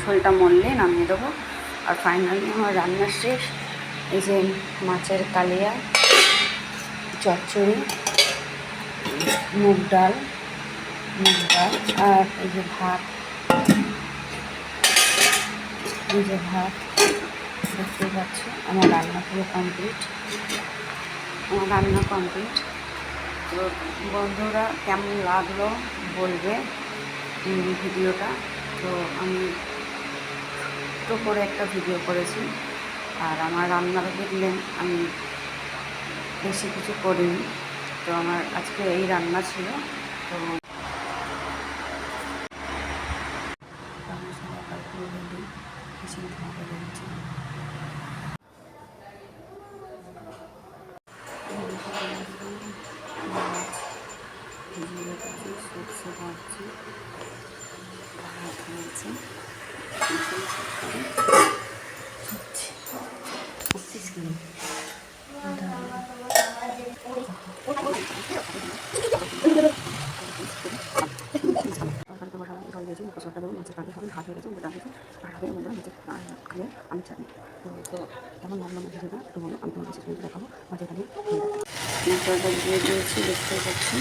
ঝোলটা মরলে নামিয়ে দেবো। আর ফাইনালি আমার রান্না শেষ। এই যে মাছের কালিয়া, চচ্চড়ি, মুগ ডাল আর এই যে ভাত, দেখতেই পাচ্ছ। আমার রান্না পুরো কমপ্লিট, তো বন্ধুরা কেমন লাগলো বলবে ভিডিওটা। তো আমি ছোটো করে একটা ভিডিও করেছি, আর আমার রান্নাটা দেখলেন আমি বেশি কিছু করিনি। তো আমার আজকে এই রান্না ছিল। তো সরষে ভাজছি, ভাত হয়েছে, জল দিয়েছি, মশলাটা দেবো, মাছের কাঁটা সবাই ভাত হয়ে গেছে, ডাল দিয়েছি, আর হাতের মধ্যে মাছের খালে আমি চাই। তো কেমন লাগলো মাছের সেটা একটু বলো, আমি তোমার কাছে দেখাবো মাছের কালিয়া। মশলাটা দিয়ে দিয়েছি, দেখতে পাচ্ছি।